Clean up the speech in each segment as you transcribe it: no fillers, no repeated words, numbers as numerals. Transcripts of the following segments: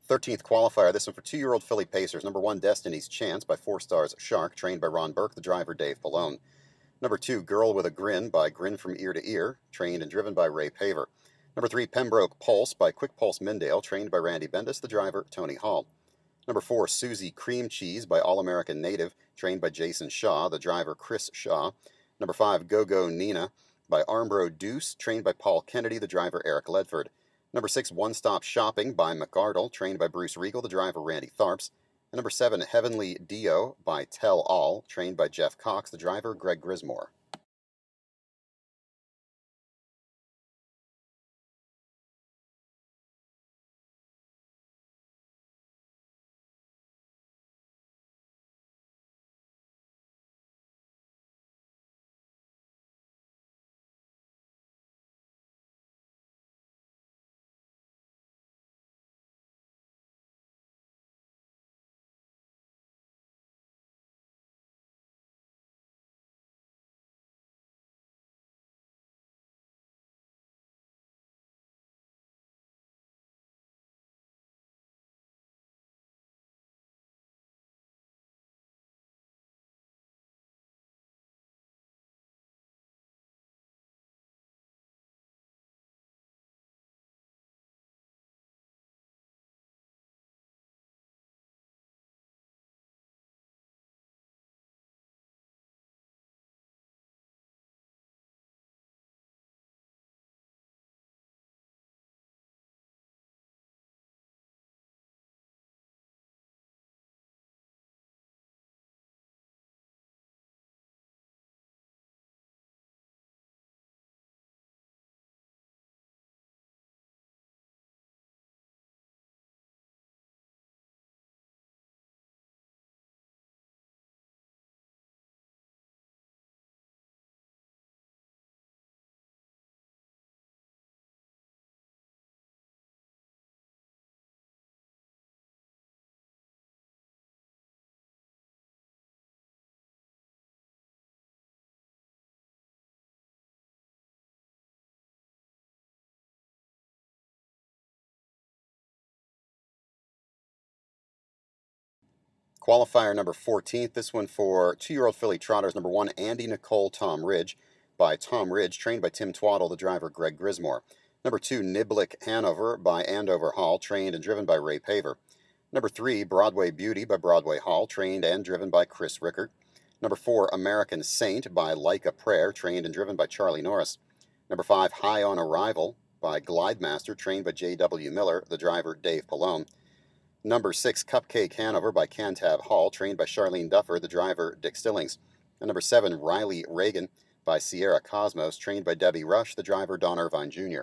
13th qualifier, this one for 2-year-old filly pacers. Number 1, Destiny's Chance by 4 Stars Shark, trained by Ron Burke, the driver Dave Pallone. Number 2, Girl with a Grin by Grin from Ear to Ear, trained and driven by Ray Paver. Number 3, Pembroke Pulse by Quick Pulse Mindale, trained by Randy Bendis, the driver Tony Hall. Number 4, Susie Cream Cheese by All American Native, trained by Jason Shaw, the driver Chris Shaw. Number 5, Go Go Nina by Armbro Deuce, trained by Paul Kennedy, the driver Eric Ledford. Number 6, One Stop Shopping by McArdle, trained by Bruce Regal, the driver Randy Tharps. And number 7, Heavenly Dio by Tell All, trained by Jeff Cox, the driver Greg Grismore. Qualifier number 14th, this one for 2-year-old filly trotters. Number 1, Andy Nicole Tom Ridge by Tom Ridge, trained by Tim Twaddle, the driver Greg Grismore. Number 2, Niblick Hanover by Andover Hall, trained and driven by Ray Paver. Number 3, Broadway Beauty by Broadway Hall, trained and driven by Chris Rickert. Number 4, American Saint by Like a Prayer, trained and driven by Charlie Norris. Number 5, High on Arrival by Glidemaster, trained by J.W. Miller, the driver Dave Pallone. Number 6, Cupcake Hanover by Cantab Hall, trained by Charlene Duffer, the driver Dick Stillings. And number 7, Riley Reagan by Sierra Cosmos, trained by Debbie Rush, the driver Don Irvine Jr.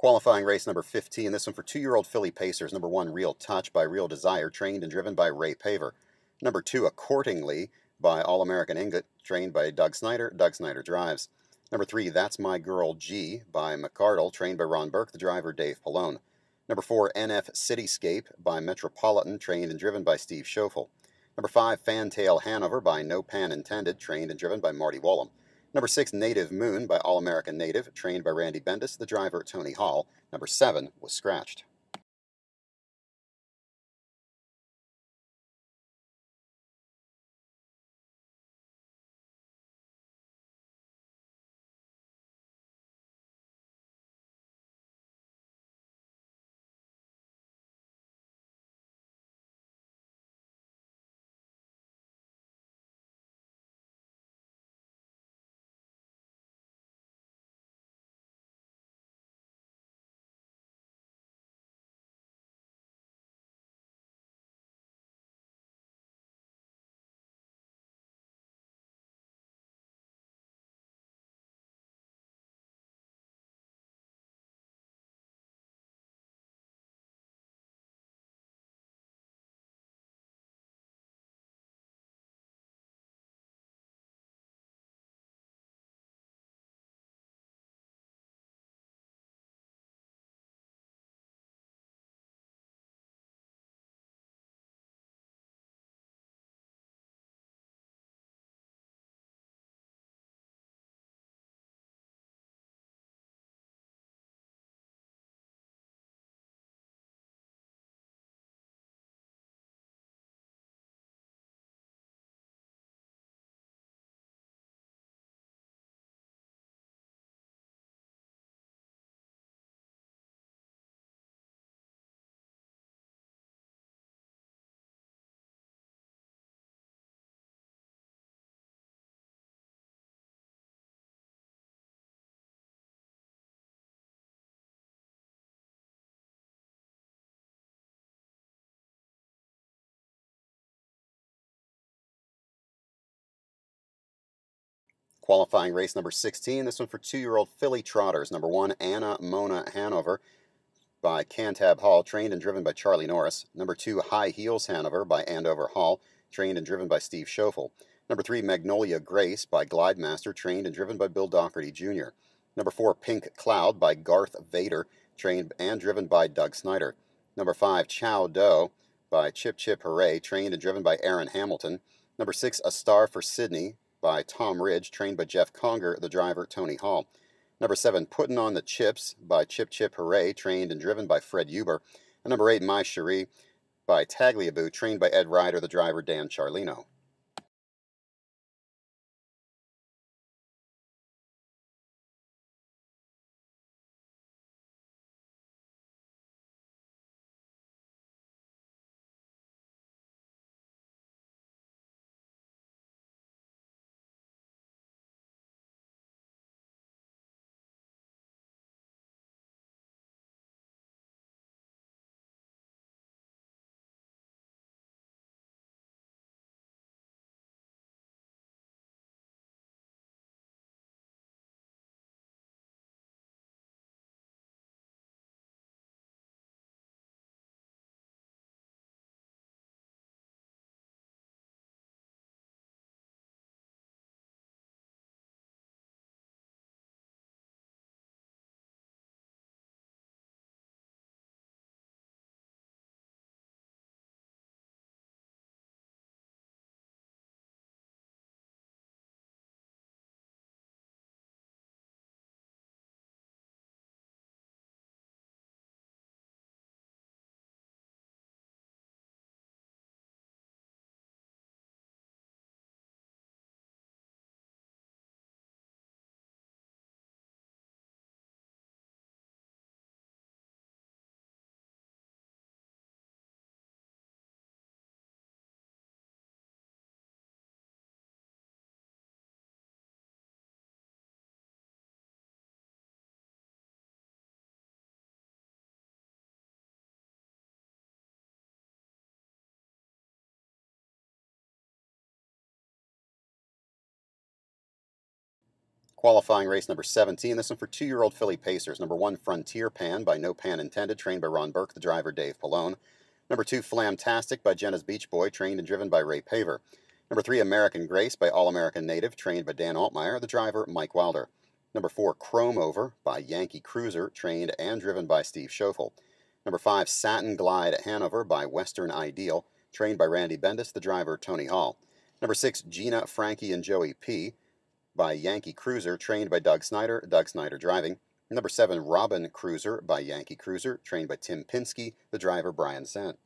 Qualifying race number 15, this one for 2-year-old filly pacers. Number 1, Real Touch by Real Desire, trained and driven by Ray Paver. Number 2, Accordingly by All American Ingot, trained by Doug Snyder. Doug Snyder drives. Number 3, That's My Girl G by McCardle, trained by Ron Burke, the driver Dave Pallone. Number 4, NF Cityscape by Metropolitan, trained and driven by Steve Schoeffel. Number 5, Fantail Hanover by No Pan Intended, trained and driven by Marty Wallum. Number 6, Native Moon by All American Native, trained by Randy Bendis, the driver Tony Hall. Number 7 was scratched. Qualifying race number 16, this one for 2-year-old filly trotters. Number 1, Anna Mona Hanover by Cantab Hall, trained and driven by Charlie Norris. Number 2, High Heels Hanover by Andover Hall, trained and driven by Steve Schoeffel. Number 3, Magnolia Grace by Glidemaster, trained and driven by Bill Doherty Jr. Number 4, Pink Cloud by Garth Vader, trained and driven by Doug Snyder. Number 5, Chow Doe by Chip Chip Hooray, trained and driven by Aaron Hamilton. Number 6, A Star for Sydney by Tom Ridge, trained by Jeff Conger, the driver Tony Hall. Number 7, Puttin' on the Chips by Chip Chip Hooray, trained and driven by Fred Huber. And number 8, My Cherie by Tagliabue, trained by Ed Ryder, the driver Dan Charlino. Qualifying race number 17, this one for 2-year-old filly pacers. Number 1, Frontier Pan by No Pan Intended, trained by Ron Burke, the driver Dave Pallone. Number 2, Flamtastic by Jenna's Beach Boy, trained and driven by Ray Paver. Number 3, American Grace by All-American Native, trained by Dan Altmeyer, the driver Mike Wilder. Number 4, Chrome Over by Yankee Cruiser, trained and driven by Steve Schoeffel. Number 5, Satin Glide Hanover by Western Ideal, trained by Randy Bendis, the driver Tony Hall. Number 6, Gina, Frankie, and Joey P. by Yankee Cruiser, trained by Doug Snyder driving. Number 7, Robin Cruiser by Yankee Cruiser, trained by Tim Pinsky, the driver Brian Sant.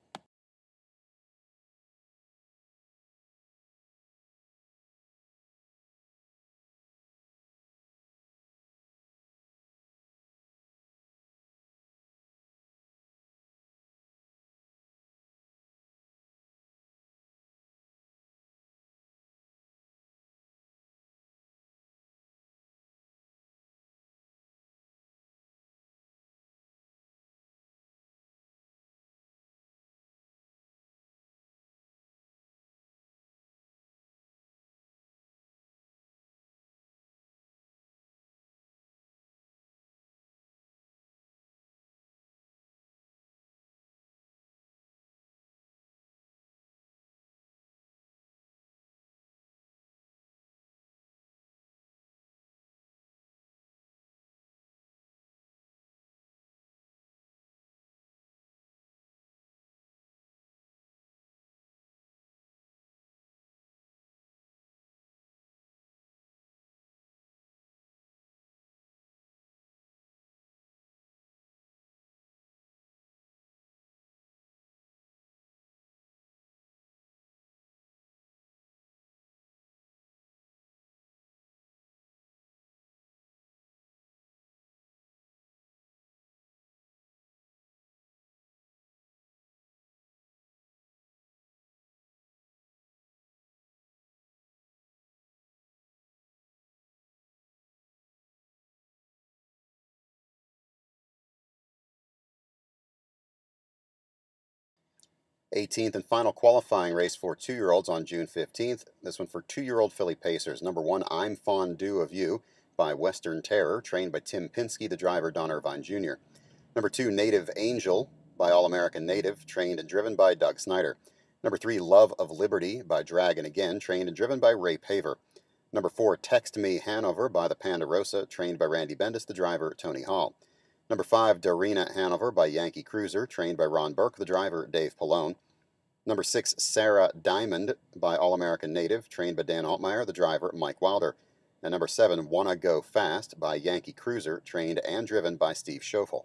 Eighteenth and final qualifying race for 2-year-olds on June 15th. This one for 2-year-old filly pacers. Number 1, I'm Fondue of You by Western Terror, trained by Tim Pinsky, the driver Don Irvine Jr. Number 2, Native Angel by All-American Native, trained and driven by Doug Snyder. Number 3, Love of Liberty by Dragon Again, trained and driven by Ray Paver. Number 4, Text Me Hanover by the Ponderosa, trained by Randy Bendis, the driver Tony Hall. Number 5, Darina Hanover by Yankee Cruiser, trained by Ron Burke, the driver Dave Pallone. Number 6, Sarah Diamond by All-American Native, trained by Dan Altmeyer, the driver Mike Wilder. And number 7, Wanna Go Fast by Yankee Cruiser, trained and driven by Steve Schoeffel.